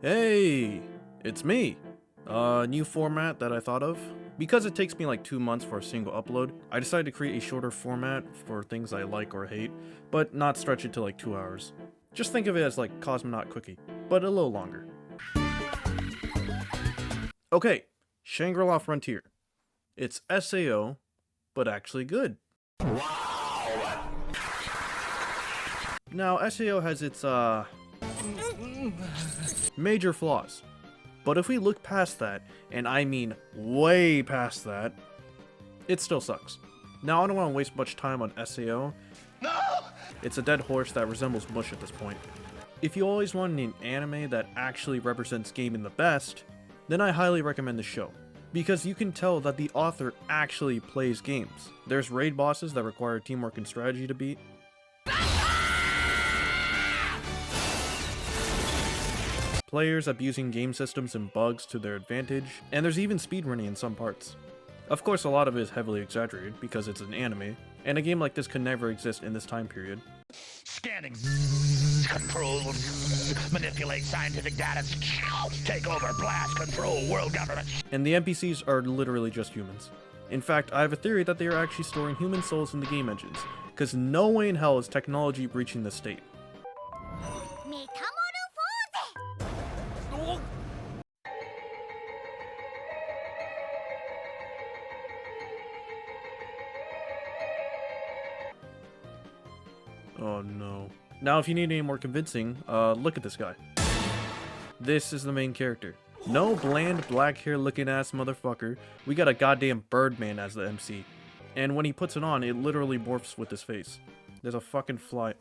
Hey, it's me. New format that I thought of. Because it takes me like 2 months for a single upload, I decided to create a shorter format for things I like or hate, but not stretch it to like 2 hours. Just think of it as like Cosmonaut Quickie, but a little longer. Okay, Shangri-La Frontier. It's SAO, but actually good. Now, SAO has its, major flaws. But if we look past that, and I mean way past that, it still sucks. Now, I don't want to waste much time on SAO. No! It's a dead horse that resembles mush at this point. If you always want an anime that actually represents gaming the best, then I highly recommend the show. Because you can tell that the author actually plays games. There's raid bosses that require teamwork and strategy to beat. Players abusing game systems and bugs to their advantage, and there's even speedrunning in some parts. Of course, a lot of it is heavily exaggerated because it's an anime, and a game like this could never exist in this time period. Scanning, control, manipulate scientific data, take over, blast, control, world government. And the NPCs are literally just humans. In fact, I have a theory that they are actually storing human souls in the game engines, because no way in hell is technology reaching this state. Oh no. Now if you need any more convincing, look at this guy. This is the main character. No bland black hair looking ass motherfucker. We got a goddamn Birdman as the MC. And when he puts it on, it literally morphs with his face. There's a fucking fly.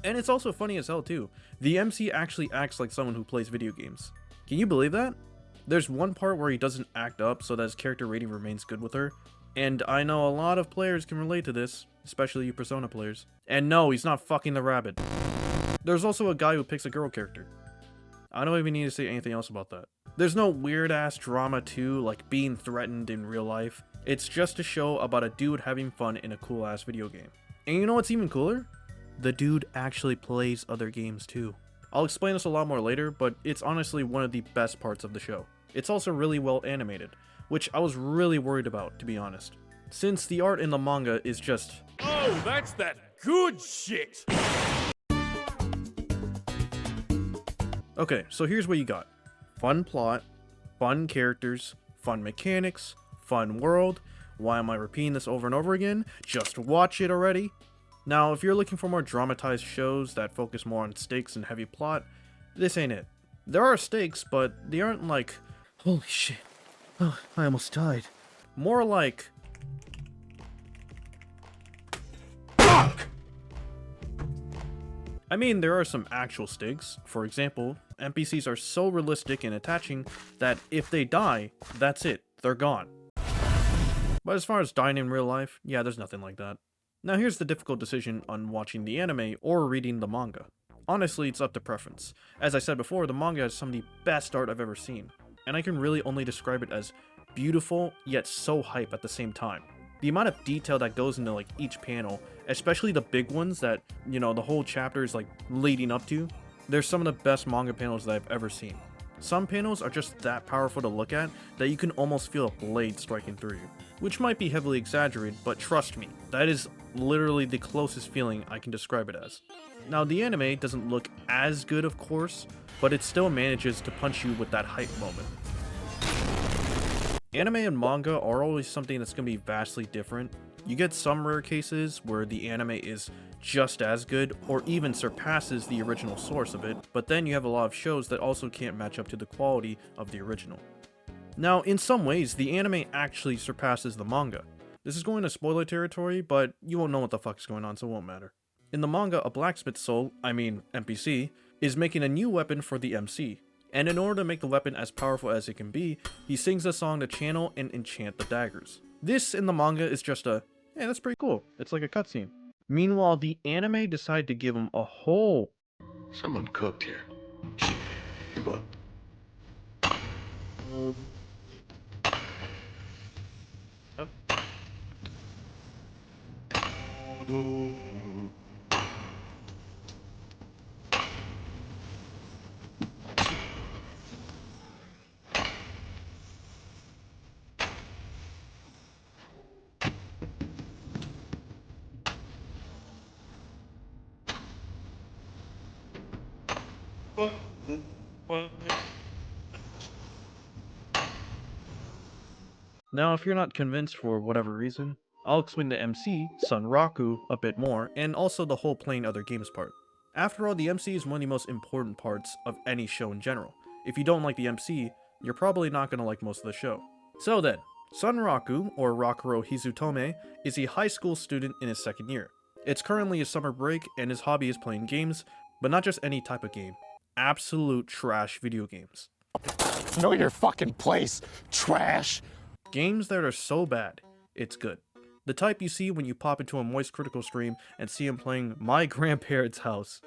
And it's also funny as hell too. The MC actually acts like someone who plays video games. Can you believe that? There's one part where he doesn't act up so that his character rating remains good with her. And I know a lot of players can relate to this, especially you Persona players. And no, he's not fucking the rabbit. There's also a guy who picks a girl character. I don't even need to say anything else about that. There's no weird ass drama too, like being threatened in real life. It's just a show about a dude having fun in a cool ass video game. And you know what's even cooler? The dude actually plays other games too. I'll explain this a lot more later, but it's honestly one of the best parts of the show. It's also really well animated, which I was really worried about, to be honest. Since the art in the manga is just... Oh, that's that good shit! Okay, so here's what you got. Fun plot, fun characters, fun mechanics, fun world. Why am I repeating this over and over again? Just watch it already. Now, if you're looking for more dramatized shows that focus more on stakes and heavy plot, this ain't it. There are stakes, but they aren't like, holy shit, oh, I almost died. More like, fuck! I mean, there are some actual stakes. For example, NPCs are so realistic and attaching that if they die, that's it, they're gone. But as far as dying in real life, yeah, there's nothing like that. Now here's the difficult decision on watching the anime or reading the manga. Honestly, it's up to preference. As I said before, the manga has some of the best art I've ever seen, and I can really only describe it as beautiful, yet so hype at the same time. The amount of detail that goes into like each panel, especially the big ones that, you know, the whole chapter is like leading up to, they're some of the best manga panels that I've ever seen. Some panels are just that powerful to look at that you can almost feel a blade striking through you. Which might be heavily exaggerated, but trust me, that is literally the closest feeling I can describe it as. Now the anime doesn't look as good of course, but it still manages to punch you with that hype moment. Anime and manga are always something that's going to be vastly different. You get some rare cases where the anime is just as good or even surpasses the original source of it, but then you have a lot of shows that also can't match up to the quality of the original. Now, in some ways, the anime actually surpasses the manga. This is going to spoiler territory, but you won't know what the fuck is going on, so it won't matter. In the manga, a blacksmith soul, NPC, is making a new weapon for the MC. And in order to make the weapon as powerful as it can be, he sings a song to channel and enchant the daggers. This in the manga is just a, hey, that's pretty cool. It's like a cutscene. Meanwhile, the anime decided to give him a whole... Someone cooked here. But... Now, if you're not convinced for whatever reason, I'll explain the MC, Sunraku, a bit more, and also the whole playing other games part. After all, the MC is one of the most important parts of any show in general. If you don't like the MC, you're probably not going to like most of the show. So then, Sunraku, or Rakuro Hizutome, is a high school student in his second year. It's currently his summer break, and his hobby is playing games, but not just any type of game. Absolute trash video games. Know your fucking place, trash. Games that are so bad, it's good. The type you see when you pop into a Moist Critical stream and see him playing My Grandparents' House.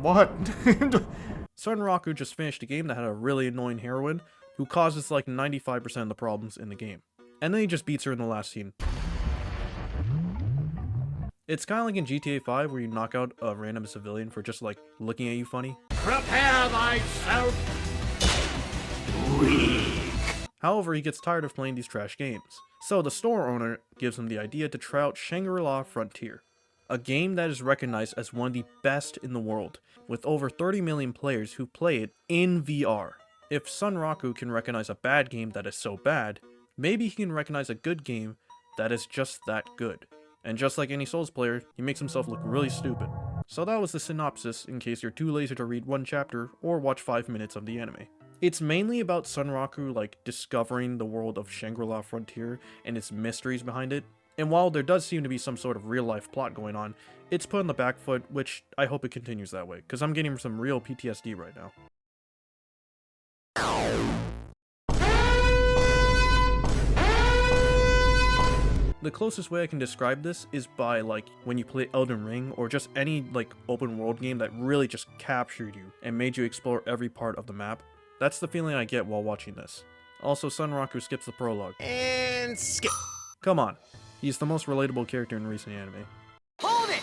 What? Sunraku just finished a game that had a really annoying heroine who causes like 95% of the problems in the game. And then he just beats her in the last scene. It's kind of like in GTA 5 where you knock out a random civilian for just like looking at you funny. Prepare thyself. However, he gets tired of playing these trash games. So the store owner gives him the idea to try out Shangri-La Frontier, a game that is recognized as one of the best in the world, with over 30 million players who play it in VR. If Sunraku can recognize a bad game that is so bad, maybe he can recognize a good game that is just that good. And just like any Souls player, he makes himself look really stupid. So that was the synopsis in case you're too lazy to read one chapter or watch 5 minutes of the anime. It's mainly about Sunraku like discovering the world of Shangri-La Frontier and its mysteries behind it. And while there does seem to be some sort of real life plot going on, it's put on the back foot, which I hope it continues that way, because I'm getting some real PTSD right now. The closest way I can describe this is by like when you play Elden Ring or just any like open world game that really just captured you and made you explore every part of the map. That's the feeling I get while watching this. Also, Sunraku skips the prologue. And skip. Come on, he's the most relatable character in recent anime. Hold it.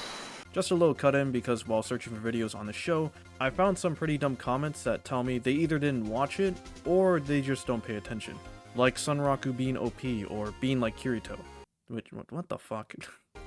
Just a little cut in because while searching for videos on the show, I found some pretty dumb comments that tell me they either didn't watch it or they just don't pay attention. Like Sunraku being OP or being like Kirito. What the fuck?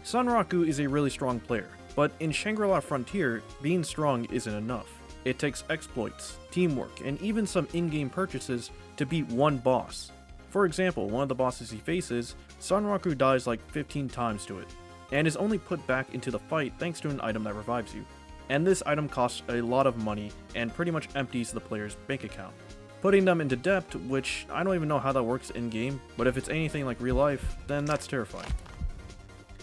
Sunraku is a really strong player, but in Shangri-La Frontier, being strong isn't enough. It takes exploits, teamwork, and even some in-game purchases to beat one boss. For example, one of the bosses he faces, Sunraku dies like 15 times to it, and is only put back into the fight thanks to an item that revives you. And this item costs a lot of money and pretty much empties the player's bank account, putting them into debt, which I don't even know how that works in-game, but if it's anything like real life, then that's terrifying.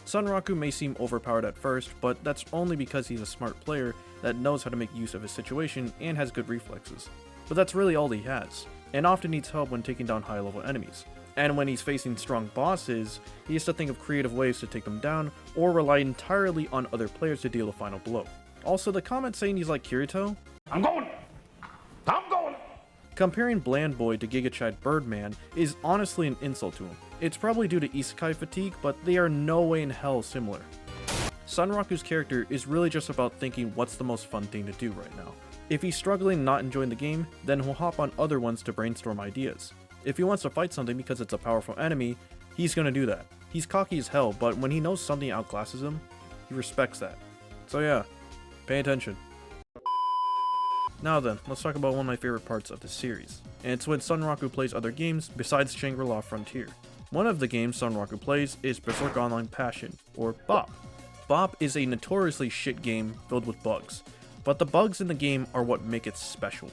Sunraku may seem overpowered at first, but that's only because he's a smart player that knows how to make use of his situation and has good reflexes. But that's really all he has, and often needs help when taking down high-level enemies. And when he's facing strong bosses, he has to think of creative ways to take them down, or rely entirely on other players to deal the final blow. Also, the comment saying he's like Kirito? I'm going. Comparing Bland Boy to Giga Chad Birdman is honestly an insult to him. It's probably due to isekai fatigue, but they are no way in hell similar. Sunraku's character is really just about thinking what's the most fun thing to do right now. If he's struggling not enjoying the game, then he'll hop on other ones to brainstorm ideas. If he wants to fight something because it's a powerful enemy, he's gonna do that. He's cocky as hell, but when he knows something outclasses him, he respects that. So yeah, pay attention. Now then, let's talk about one of my favorite parts of the series, and it's when Sunraku plays other games besides Shangri-La Frontier. One of the games Sunraku plays is Berserk Online Passion, or BOP. BOP is a notoriously shit game filled with bugs, but the bugs in the game are what make it special.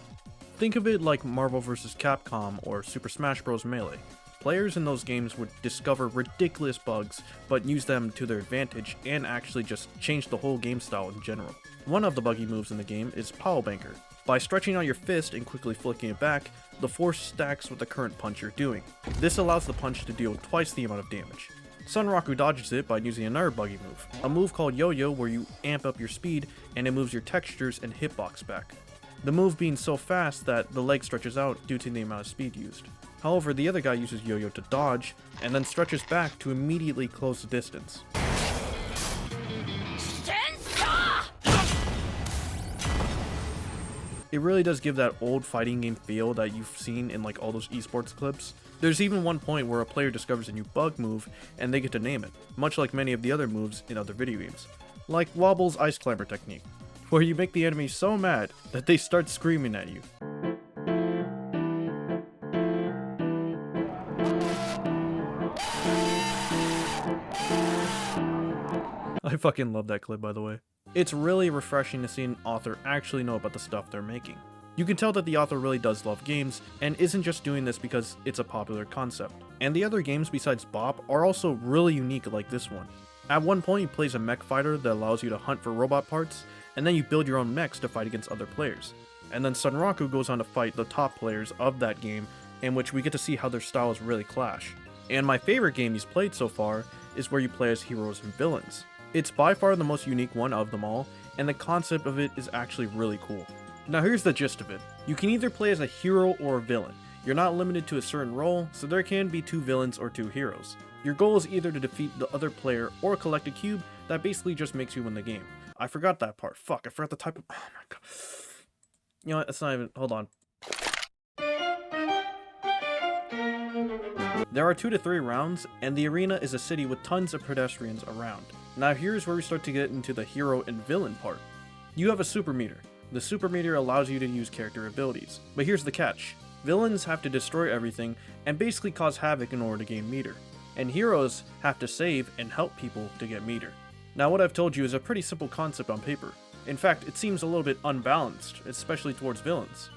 Think of it like Marvel vs. Capcom or Super Smash Bros. Melee. Players in those games would discover ridiculous bugs, but use them to their advantage and actually just change the whole game style in general. One of the buggy moves in the game is Pow Banker. By stretching out your fist and quickly flicking it back, the force stacks with the current punch you're doing. This allows the punch to deal twice the amount of damage. Sunraku dodges it by using another buggy move, a move called Yo-Yo where you amp up your speed and it moves your textures and hitbox back. The move being so fast that the leg stretches out due to the amount of speed used. However, the other guy uses Yo-Yo to dodge, and then stretches back to immediately close the distance. It really does give that old fighting game feel that you've seen in like all those esports clips. There's even one point where a player discovers a new bug move and they get to name it, much like many of the other moves in other video games. Like Wobble's Ice Climber technique, where you make the enemy so mad that they start screaming at you. I fucking love that clip, by the way. It's really refreshing to see an author actually know about the stuff they're making. You can tell that the author really does love games, and isn't just doing this because it's a popular concept. And the other games besides Bop are also really unique like this one. At one point he plays a mech fighter that allows you to hunt for robot parts, and then you build your own mechs to fight against other players. And then Sunraku goes on to fight the top players of that game, in which we get to see how their styles really clash. And my favorite game he's played so far is where you play as heroes and villains. It's by far the most unique one of them all, and the concept of it is actually really cool. Now here's the gist of it. You can either play as a hero or a villain. You're not limited to a certain role, so there can be 2 villains or 2 heroes. Your goal is either to defeat the other player or collect a cube that basically just makes you win the game. I forgot that part. Fuck, I forgot the type of... Oh my god. You know what, that's not even... Hold on. There are 2 to 3 rounds, and the arena is a city with tons of pedestrians around. Now here's where we start to get into the hero and villain part. You have a super meter. The super meter allows you to use character abilities, but here's the catch. Villains have to destroy everything and basically cause havoc in order to gain meter, and heroes have to save and help people to get meter. Now what I've told you is a pretty simple concept on paper. In fact, it seems a little bit unbalanced, especially towards villains.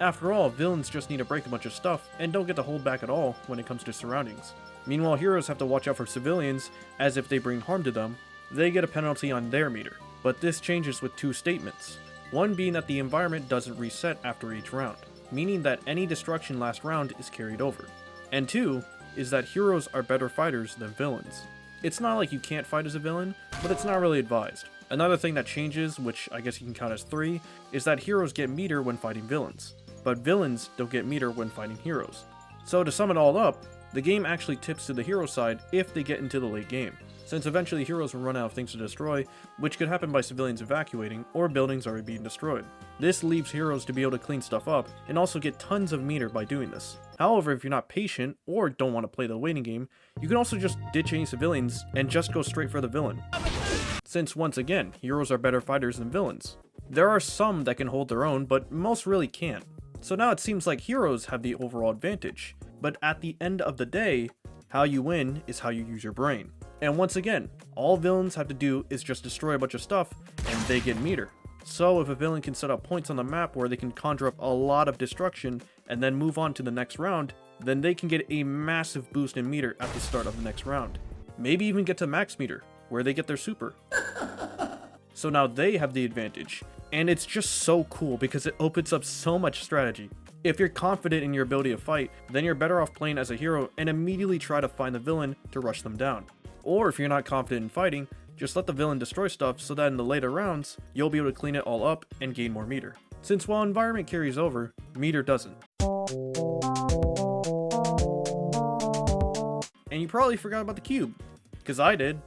After all, villains just need to break a bunch of stuff and don't get to hold back at all when it comes to surroundings. Meanwhile, heroes have to watch out for civilians, as if they bring harm to them, they get a penalty on their meter. But this changes with 2 statements. One being that the environment doesn't reset after each round, meaning that any destruction last round is carried over. And 2 is that heroes are better fighters than villains. It's not like you can't fight as a villain, but it's not really advised. Another thing that changes, which I guess you can count as 3, is that heroes get meter when fighting villains, but villains don't get meter when fighting heroes. So to sum it all up, the game actually tips to the hero side if they get into the late game, since eventually heroes will run out of things to destroy, which could happen by civilians evacuating or buildings already being destroyed. This leaves heroes to be able to clean stuff up and also get tons of meter by doing this. However, if you're not patient or don't want to play the waiting game, you can also just ditch any civilians and just go straight for the villain. Since once again, heroes are better fighters than villains. There are some that can hold their own, but most really can't. So now it seems like heroes have the overall advantage, but at the end of the day, how you win is how you use your brain. And once again, all villains have to do is just destroy a bunch of stuff, and they get meter. So if a villain can set up points on the map where they can conjure up a lot of destruction, and then move on to the next round, then they can get a massive boost in meter at the start of the next round. Maybe even get to max meter, where they get their super. So now they have the advantage, and it's just so cool because it opens up so much strategy. If you're confident in your ability to fight, then you're better off playing as a hero and immediately try to find the villain to rush them down. Or if you're not confident in fighting, just let the villain destroy stuff so that in the later rounds, you'll be able to clean it all up and gain more meter. Since while environment carries over, meter doesn't. And you probably forgot about the cube, because I did.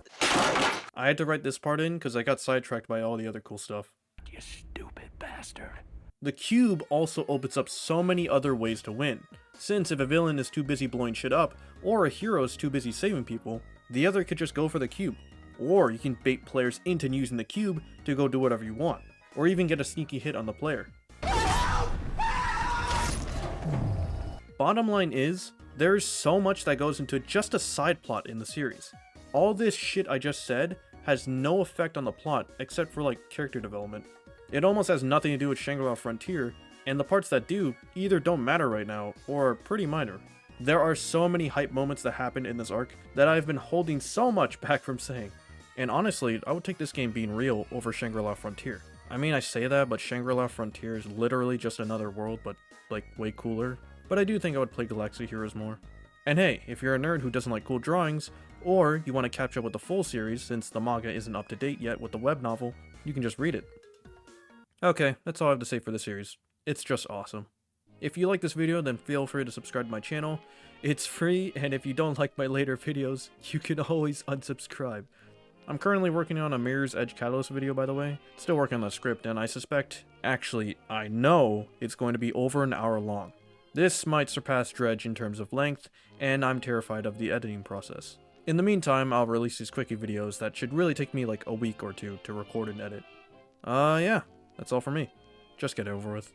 I had to write this part in because I got sidetracked by all the other cool stuff. You stupid bastard. The cube also opens up so many other ways to win, since if a villain is too busy blowing shit up, or a hero is too busy saving people, the other could just go for the cube. Or you can bait players into using the cube to go do whatever you want, or even get a sneaky hit on the player. Bottom line is, there's so much that goes into just a side plot in the series. All this shit I just said has no effect on the plot except for like character development. It almost has nothing to do with Shangri-La Frontier, and the parts that do either don't matter right now or are pretty minor. There are so many hype moments that happen in this arc that I've been holding so much back from saying. And honestly, I would take this game being real over Shangri-La Frontier. I mean, I say that, but Shangri-La Frontier is literally just another world, but like way cooler. But I do think I would play Galaxy Heroes more. And hey, if you're a nerd who doesn't like cool drawings, or you want to catch up with the full series since the manga isn't up to date yet with the web novel, you can just read it. Okay, that's all I have to say for the series. It's just awesome. If you like this video, then feel free to subscribe to my channel. It's free, and if you don't like my later videos, you can always unsubscribe. I'm currently working on a Mirror's Edge Catalyst video, by the way. Still working on the script, and I suspect, actually, I know it's going to be over an hour long. This might surpass Dredge in terms of length, and I'm terrified of the editing process. In the meantime, I'll release these quickie videos that should really take me like a week or two to record and edit. Yeah, that's all for me. Just get it over with.